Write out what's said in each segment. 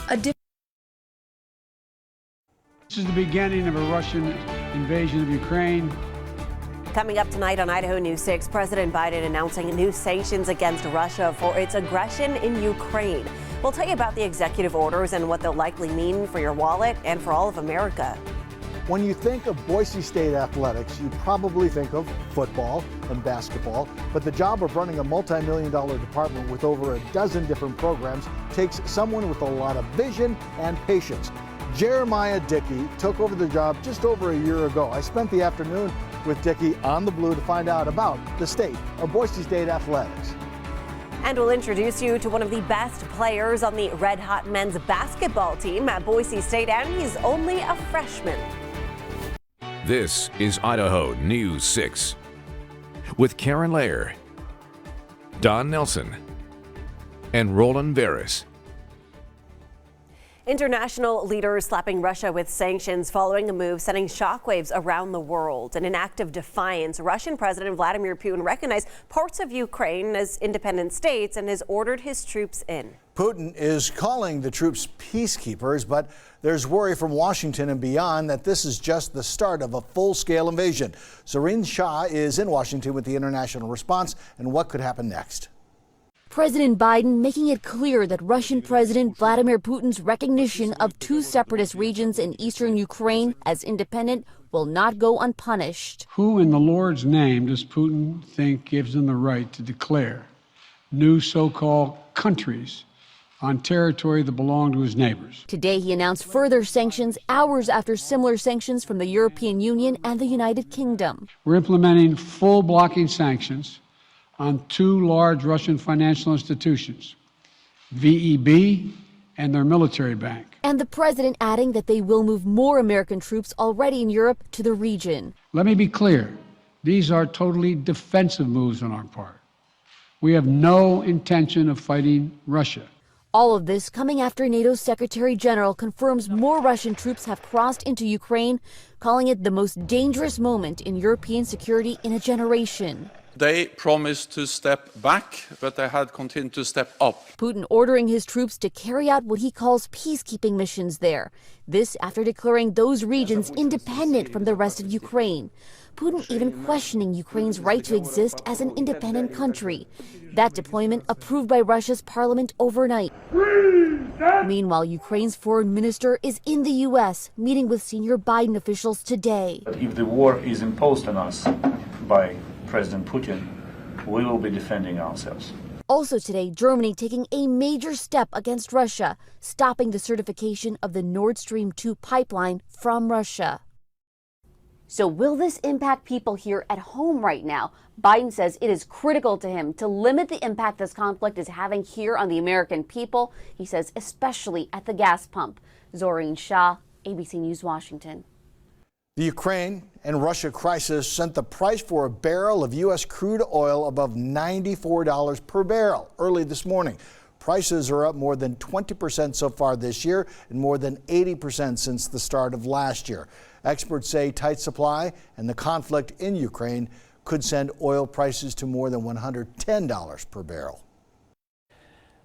This is the beginning of a Russian invasion of Ukraine. Coming up tonight on Idaho News 6, President Biden announcing new sanctions against Russia for its aggression in Ukraine. We'll tell you about the executive orders and what they'll likely mean for your wallet and for all of America. When you think of Boise State athletics, you probably think of football and basketball, but the job of running a multi-million-dollar department with over a dozen different programs takes someone with a lot of vision and patience. Jeramiah Dickey took over the job just over a year ago. I spent the afternoon with Dickey on the Blue to find out about the state of Boise State athletics. And we'll introduce you to one of the best players on the Red Hot men's basketball team at Boise State, and he's only a freshman. This is Idaho News 6 with Karen Lair, Don Nelson, and Roland Veris. International leaders slapping Russia with sanctions following a move sending shockwaves around the world. In an act of defiance, Russian President Vladimir Putin recognized parts of Ukraine as independent states and has ordered his troops in. Putin is calling the troops peacekeepers, but there's worry from Washington and beyond that this is just the start of a full-scale invasion. Serene Shah is in Washington with the international response and what could happen next. President Biden making it clear that Russian President Vladimir Putin's recognition of two separatist regions in eastern Ukraine as independent will not go unpunished. Who in the Lord's name does Putin think gives him the right to declare new so-called countries on territory that belong to his neighbors? Today he announced further sanctions hours after similar sanctions from the European Union and the United Kingdom. We're implementing full blocking sanctions on two large Russian financial institutions, VEB and their military bank. And the president adding that they will move more American troops already in Europe to the region. Let me be clear, these are totally defensive moves on our part. We have no intention of fighting Russia. All of this coming after NATO's Secretary General confirms more Russian troops have crossed into Ukraine, calling it the most dangerous moment in European security in a generation. They promised to step back, but they had continued to step up. Putin ordering his troops to carry out what he calls peacekeeping missions there. This after declaring those regions independent from the rest of Ukraine. Putin even questioning Ukraine's right to exist as an independent country. That deployment approved by Russia's parliament overnight. Meanwhile, Ukraine's foreign minister is in the U.S. meeting with senior Biden officials today. But if the war is imposed on us by President Putin, we will be defending ourselves. Also today, Germany taking a major step against Russia, stopping the certification of the Nord Stream 2 pipeline from Russia. So will this impact people here at home right now? Biden says it is critical to him to limit the impact this conflict is having here on the American people. He says especially at the gas pump. Zoreen Shah, ABC News, Washington. The Ukraine and Russia crisis sent the price for a barrel of U.S. crude oil above $94 per barrel early this morning. Prices are up more than 20% so far this year and more than 80% since the start of last year. Experts say tight supply and the conflict in Ukraine could send oil prices to more than $110 per barrel.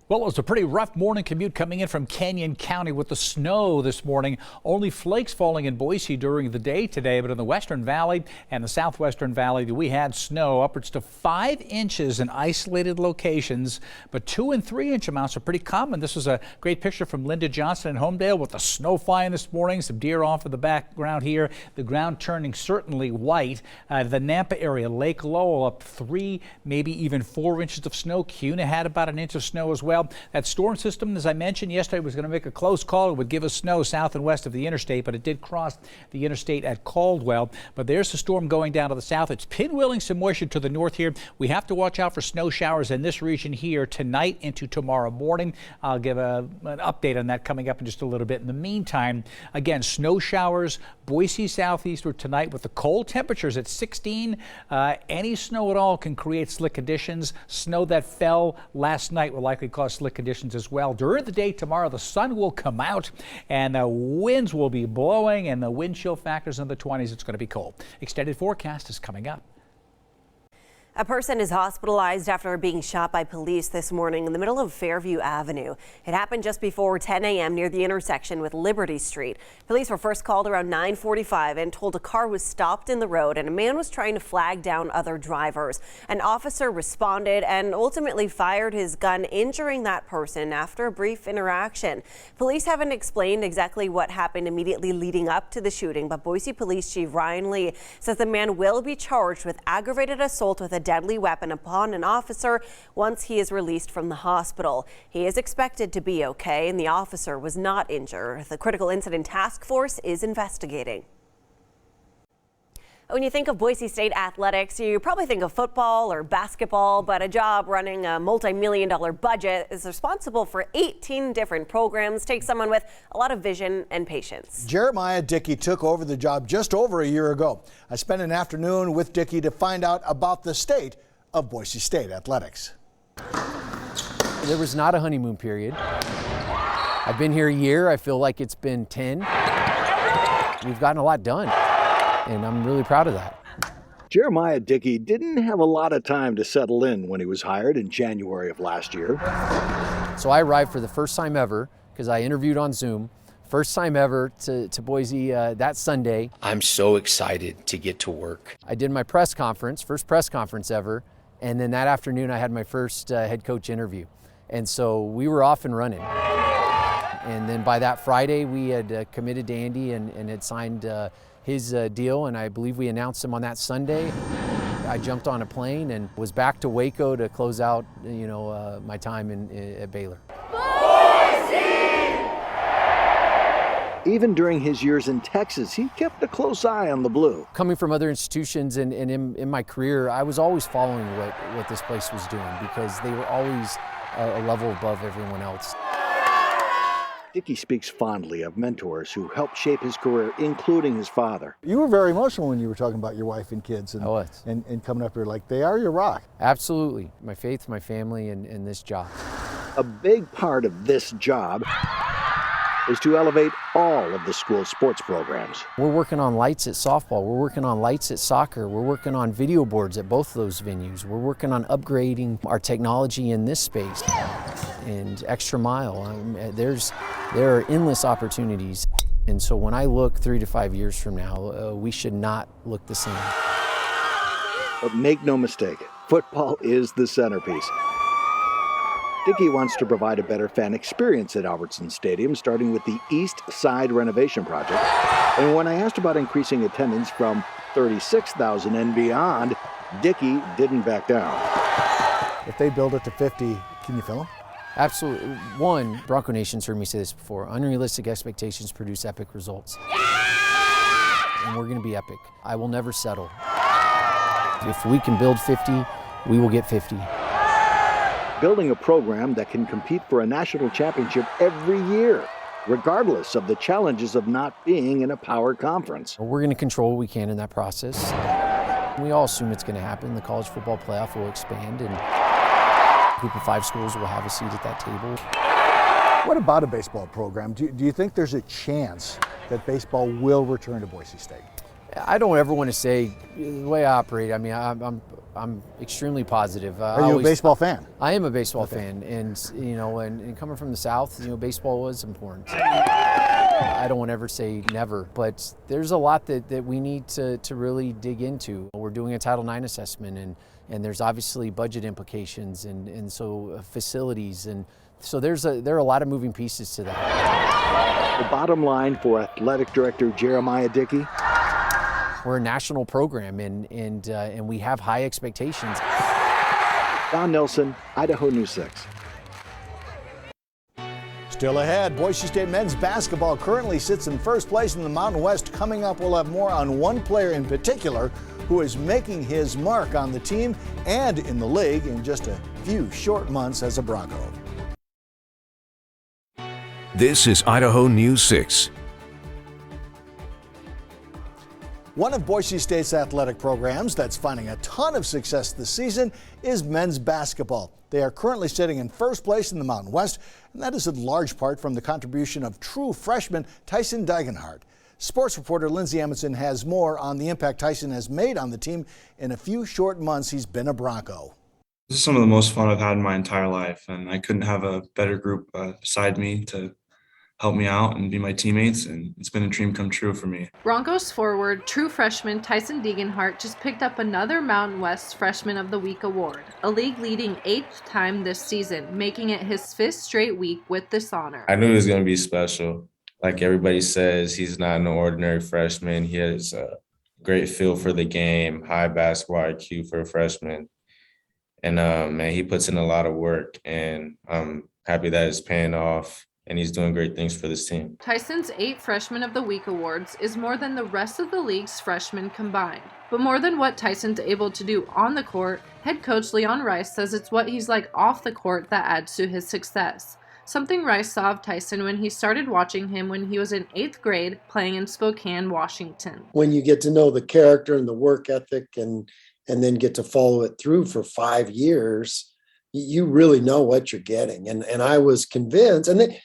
Well, it was a pretty rough morning commute coming in from Canyon County with the snow this morning. Only flakes falling in Boise during the day today, but in the Western Valley and the Southwestern Valley, we had snow upwards to 5 inches in isolated locations, but 2 and 3 inch amounts are pretty common. This was a great picture from Linda Johnson in Homedale with the snow flying this morning. Some deer off in the background here. The ground turning certainly white. The Nampa area, Lake Lowell up 3, maybe even 4 inches of snow. Cuna had about an inch of snow as well. That storm system, as I mentioned yesterday, was going to make a close call. It would give us snow south and west of the interstate, but it did cross the interstate at Caldwell. But there's the storm going down to the south. It's pinwheeling some moisture to the north here. We have to watch out for snow showers in this region here tonight into tomorrow morning. I'll give an update on that coming up in just a little bit. In the meantime, again, snow showers, Boise southeastward tonight with the cold temperatures at 16. Any snow at all can create slick conditions. Snow that fell last night will likely cause slick conditions as well. During the day tomorrow, the sun will come out and the winds will be blowing and the wind chill factors in the 20s. It's going to be cold. Extended forecast is coming up. A person is hospitalized after being shot by police this morning in the middle of Fairview Avenue. It happened just before 10 a.m. near the intersection with Liberty Street. Police were first called around 9:45 and told a car was stopped in the road and a man was trying to flag down other drivers. An officer responded and ultimately fired his gun, injuring that person after a brief interaction. Police haven't explained exactly what happened immediately leading up to the shooting, but Boise Police Chief Ryan Lee says the man will be charged with aggravated assault with a deadly weapon upon an officer once he is released from the hospital. He is expected to be okay, and the officer was not injured. The Critical Incident Task Force is investigating. When you think of Boise State athletics, you probably think of football or basketball, but a job running a multi-million-dollar budget is responsible for 18 different programs. Takes someone with a lot of vision and patience. Jeramiah Dickey took over the job just over a year ago. I spent an afternoon with Dickey to find out about the state of Boise State athletics. There was not a honeymoon period. I've been here a year. I feel like it's been 10. We've gotten a lot done, and I'm really proud of that. Jeramiah Dickey didn't have a lot of time to settle in when he was hired in January of last year. So I arrived for the first time ever, because I interviewed on Zoom, first time ever to Boise that Sunday. I'm so excited to get to work. I did my press conference, first press conference ever, and then that afternoon I had my first head coach interview. And so we were off and running. And then by that Friday, we had committed to Andy and had signed his deal, and I believe we announced him on that Sunday. I jumped on a plane and was back to Waco to close out, my time at Baylor. Even during his years in Texas, he kept a close eye on the blue. Coming from other institutions and in my career, I was always following what this place was doing because they were always a level above everyone else. Dickey speaks fondly of mentors who helped shape his career, including his father. You were very emotional when you were talking about your wife and kids and coming up here. Like, they are your rock. Absolutely. My faith, my family, and this job. A big part of this job is to elevate all of the school's sports programs. We're working on lights at softball. We're working on lights at soccer. We're working on video boards at both of those venues. We're working on upgrading our technology in this space and extra mile. There are endless opportunities. And so when I look 3 to 5 years from now, we should not look the same. But make no mistake, football is the centerpiece. Dickey wants to provide a better fan experience at Albertson Stadium, starting with the East Side renovation project. And when I asked about increasing attendance from 36,000 and beyond, Dickey didn't back down. If they build it to 50, can you fill them? Absolutely. One, Bronco Nation's heard me say this before, unrealistic expectations produce epic results. And we're going to be epic. I will never settle. If we can build 50, we will get 50. Building a program that can compete for a national championship every year, regardless of the challenges of not being in a power conference. We're going to control what we can in that process. We all assume it's going to happen. The college football playoff will expand, and a group of 5 schools will have a seat at that table. What about a baseball program? Do you think there's a chance that baseball will return to Boise State? I don't ever want to say the way I operate. I mean, I'm extremely positive. Are you a baseball fan? I am a baseball fan, and and coming from the South, baseball was important. I don't want to ever say never, but there's a lot that we need to really dig into. We're doing a Title IX assessment, and there's obviously budget implications, and so facilities, and so there are a lot of moving pieces to that. The bottom line for Athletic Director Jeramiah Dickey: we're a national program, and we have high expectations. Don Nelson, Idaho News 6. Still ahead, Boise State men's basketball currently sits in first place in the Mountain West. Coming up, we'll have more on one player in particular who is making his mark on the team and in the league in just a few short months as a Bronco. This is Idaho News 6. One of Boise State's athletic programs that's finding a ton of success this season is men's basketball. They are currently sitting in first place in the Mountain West, and that is in large part from the contribution of true freshman Tyson Degenhardt. Sports reporter Lindsay Emerson has more on the impact Tyson has made on the team in a few short months he's been a Bronco. This is some of the most fun I've had in my entire life, and I couldn't have a better group beside me to help me out and be my teammates, and it's been a dream come true for me. Broncos forward, true freshman Tyson Degenhart just picked up another Mountain West Freshman of the Week award, a league-leading 8th time this season, making it his 5th straight week with this honor. I knew it was going to be special. Like everybody says, he's not an ordinary freshman. He has a great feel for the game, high basketball IQ for a freshman. And man, he puts in a lot of work, and I'm happy that it's paying off, and he's doing great things for this team. Tyson's 8 Freshman of the Week awards is more than the rest of the league's freshmen combined. But more than what Tyson's able to do on the court, head coach Leon Rice says it's what he's like off the court that adds to his success. Something Rice saw of Tyson when he started watching him when he was in 8th grade playing in Spokane, Washington. When you get to know the character and the work ethic and then get to follow it through for 5 years, you really know what you're getting. And I was convinced, and then,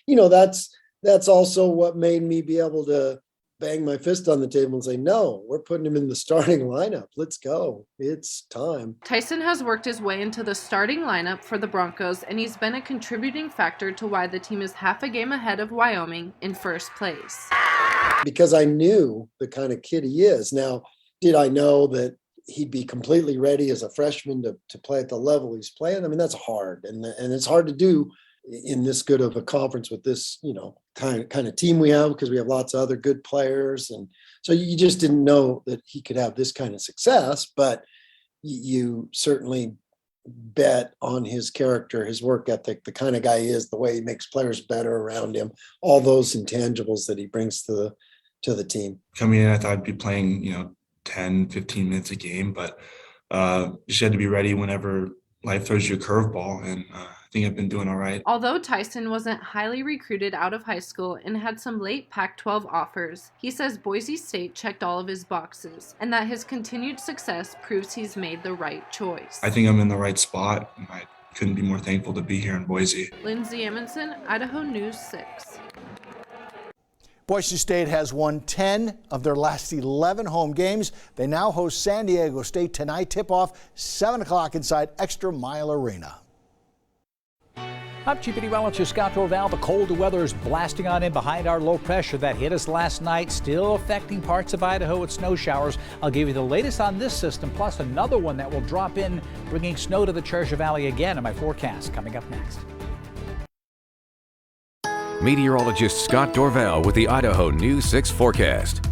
that's also what made me be able to bang my fist on the table and say, no, we're putting him in the starting lineup. Let's go. It's time. Tyson has worked his way into the starting lineup for the Broncos, and he's been a contributing factor to why the team is half a game ahead of Wyoming in first place. Because I knew the kind of kid he is. Now, did I know that he'd be completely ready as a freshman to play at the level he's playing? I mean, that's hard. And it's hard to do in this good of a conference with this, kind of team we have, because we have lots of other good players. And so you just didn't know that he could have this kind of success, but you certainly bet on his character, his work ethic, the kind of guy he is, the way he makes players better around him, all those intangibles that he brings to the team. Coming in, I thought I'd be playing, 10, 15 minutes a game, but you just had to be ready whenever life throws you a curveball, and I think I've been doing all right. Although Tyson wasn't highly recruited out of high school and had some late Pac-12 offers, he says Boise State checked all of his boxes, and that his continued success proves he's made the right choice. I think I'm in the right spot, and I couldn't be more thankful to be here in Boise. Lindsay Emerson, Idaho News 6. Boise State has won 10 of their last 11 home games. They now host San Diego State tonight. Tip-off 7 o'clock inside Extra Mile Arena. I'm Chief Meteorologist Scott Dorval. The cold weather is blasting on in behind our low pressure that hit us last night, still affecting parts of Idaho with snow showers. I'll give you the latest on this system, plus another one that will drop in, bringing snow to the Treasure Valley again in my forecast coming up next. Meteorologist Scott Dorval with the Idaho News 6 forecast.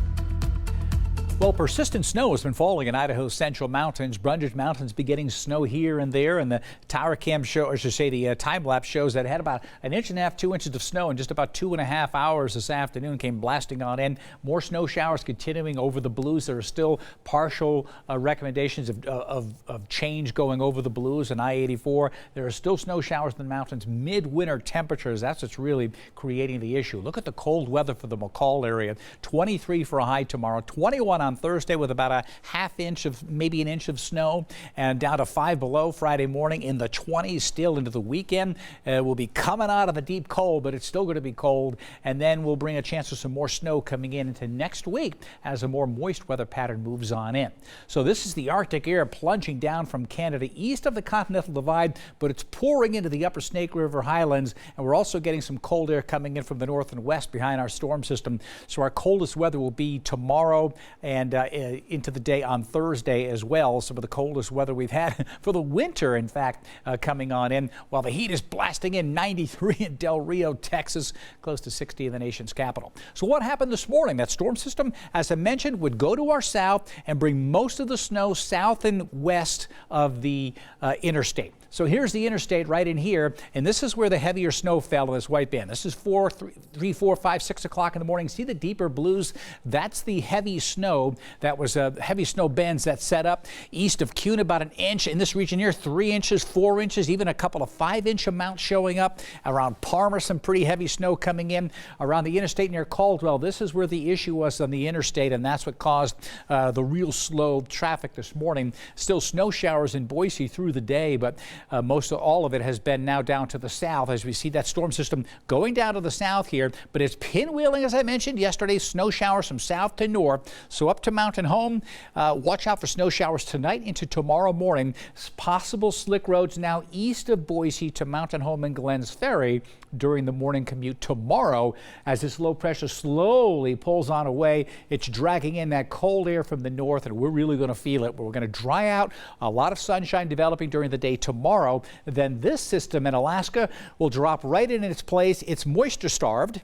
Well, persistent snow has been falling in Idaho's central mountains. Brundage Mountains be getting snow here and there, and the tower cam show, or I should say the time lapse shows that it had about 1.5 inches, 2 inches of snow in just about 2.5 hours this afternoon. Came blasting on in. More snow showers continuing over the Blues. There are still partial recommendations of change going over the Blues and I-84. There are still snow showers in the mountains. Midwinter temperatures, that's what's really creating the issue. Look at the cold weather for the McCall area. 23 for a high tomorrow, 21 on Thursday with about 1/2 inch of maybe 1 inch of snow, and down to 5 below Friday morning, in the 20s still into the weekend. We'll be coming out of the deep cold, but it's still going to be cold, and then we'll bring a chance of some more snow coming in into next week as a more moist weather pattern moves on in. So this is the Arctic air plunging down from Canada east of the Continental Divide, but it's pouring into the upper Snake River highlands, and we're also getting some cold air coming in from the north and west behind our storm system. So our coldest weather will be tomorrow and into the day on Thursday as well. Some of the coldest weather we've had for the winter, in fact, coming on in, while the heat is blasting in. 93 in Del Rio, Texas, close to 60 in the nation's capital. So what happened this morning? That storm system, as I mentioned, would go to our south and bring most of the snow south and west of the interstate. So here's the interstate right in here, and this is where the heavier snow fell in this white band. This is 3, 4, 5, 6 o'clock in the morning. See the deeper blues? That's the heavy snow. That was heavy snow bands that set up east of Kuhn, about 1 inch. In this region here, 3 inches, 4 inches, even a couple of 5-inch amounts showing up. Around Palmer, some pretty heavy snow coming in. Around the interstate near Caldwell, this is where the issue was on the interstate, and that's what caused the real slow traffic this morning. Still snow showers in Boise through the day, but most of all of it has been now down to the south as we see that storm system going down to the south here. But it's pinwheeling, as I mentioned yesterday, snow showers from south to north. So up to Mountain Home, watch out for snow showers tonight into tomorrow morning. Possible slick roads now east of Boise to Mountain Home and Glens Ferry during the morning commute tomorrow as this low pressure slowly pulls on away. It's dragging in that cold air from the north, and we're really going to feel it. We're going to dry out. A lot of sunshine developing during the day tomorrow. Then this system in Alaska will drop right in its place. It's moisture starved,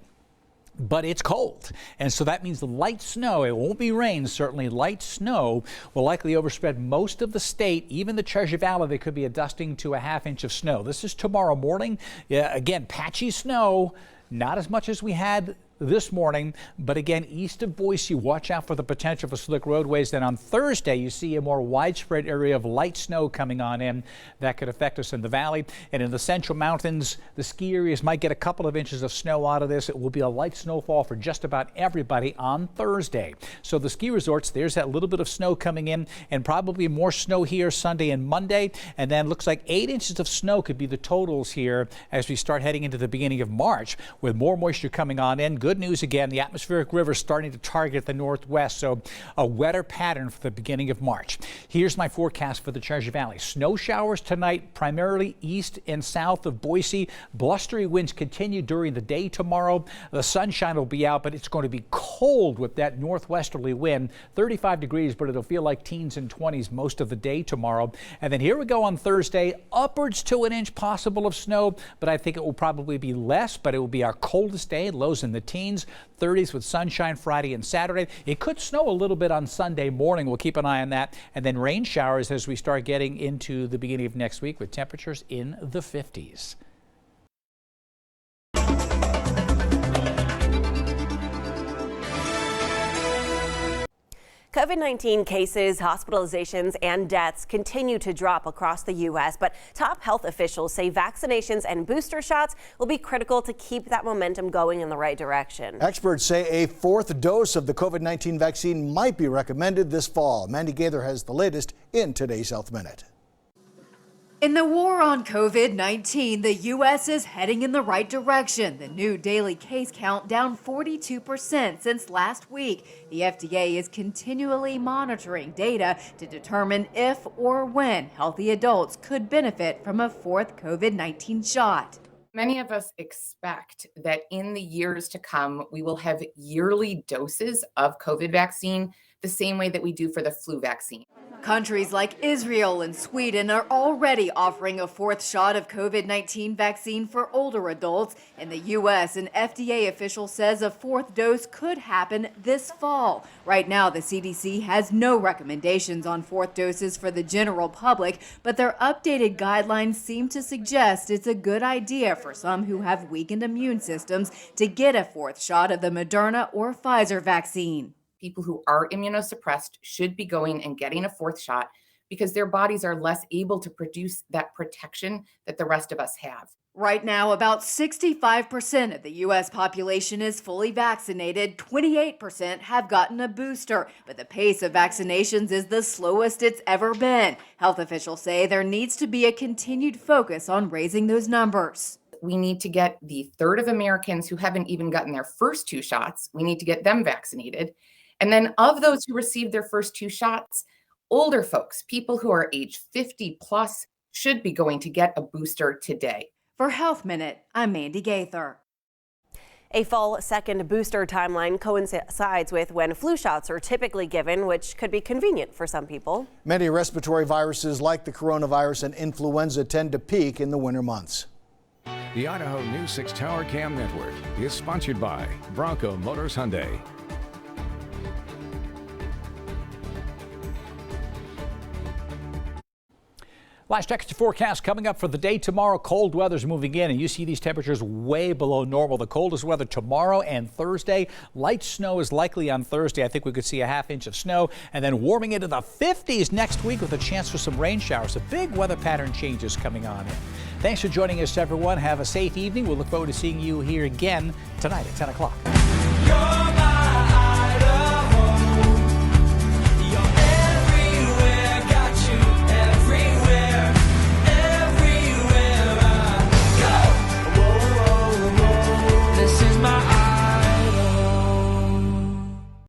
but it's cold. And so that means the light snow, it won't be rain, certainly light snow will likely overspread most of the state. Even the Treasure Valley, there could be a dusting to a ½ inch of snow. This is tomorrow morning. Yeah, again, patchy snow, not as much as we had this morning, but again, east of Boise, watch out for the potential for slick roadways. Then on Thursday, you see a more widespread area of light snow coming on in that could affect us in the valley. And in the central mountains, the ski areas might get a couple of inches of snow out of this. It will be a light snowfall for just about everybody on Thursday. So the ski resorts, there's that little bit of snow coming in, and probably more snow here Sunday and Monday. And then looks like 8 inches of snow could be the totals here as we start heading into the beginning of March with more moisture coming on in. Good news again, the atmospheric river starting to target the northwest, so a wetter pattern for the beginning of March. Here's my forecast for the Treasure Valley. Snow showers tonight, primarily east and south of Boise. Blustery winds continue during the day tomorrow. The sunshine will be out, but it's going to be cold with that northwesterly wind. 35 degrees, but it'll feel like teens and 20s most of the day tomorrow. And then here we go on Thursday, upwards to an inch possible of snow, but I think it will probably be less, but it will be our coldest day, lows in the teens. 30s with sunshine Friday and Saturday. It could snow a little bit on Sunday morning. We'll keep an eye on that. And then rain showers as we start getting into the beginning of next week with temperatures in the 50s. COVID-19 cases, hospitalizations, and deaths continue to drop across the U.S., but top health officials say vaccinations and booster shots will be critical to keep that momentum going in the right direction. Experts say a 4th dose of the COVID-19 vaccine might be recommended this fall. Mandy Gaither has the latest in today's Health Minute. In the war on COVID-19, the U.S. is heading in the right direction. The new daily case count down 42% since last week. The FDA is continually monitoring data to determine if or when healthy adults could benefit from a 4th COVID-19 shot. Many of us expect that in the years to come, we will have yearly doses of COVID vaccine, the same way that we do for the flu vaccine. Countries like Israel and Sweden are already offering a 4th shot of COVID-19 vaccine for older adults. In the U.S., an FDA official says a 4th dose could happen this fall. Right now, the CDC has no recommendations on 4th doses for the general public, but their updated guidelines seem to suggest it's a good idea for some who have weakened immune systems to get a 4th shot of the Moderna or Pfizer vaccine. People who are immunosuppressed should be going and getting a 4th shot because their bodies are less able to produce that protection that the rest of us have. Right now, about 65% of the U.S. population is fully vaccinated. 28% have gotten a booster, but the pace of vaccinations is the slowest it's ever been. Health officials say there needs to be a continued focus on raising those numbers. We need to get the third of Americans who haven't even gotten their first 2 shots, we need to get them vaccinated. And then of those who received their first 2 shots, older folks, people who are age 50 plus, should be going to get a booster today. For Health Minute, I'm Mandy Gaither. A fall 2nd booster timeline coincides with when flu shots are typically given, which could be convenient for some people. Many respiratory viruses like the coronavirus and influenza tend to peak in the winter months. The Idaho News 6 Tower Cam Network is sponsored by Bronco Motors Hyundai. Last extra forecast coming up for the day tomorrow. Cold weather's moving in, and you see these temperatures way below normal. The coldest weather tomorrow and Thursday. Light snow is likely on Thursday. I think we could see a ½ inch of snow, and then warming into the 50s next week with a chance for some rain showers. A big weather pattern changes coming on in. Thanks for joining us, everyone. Have a safe evening. We'll look forward to seeing you here again tonight at 10 o'clock.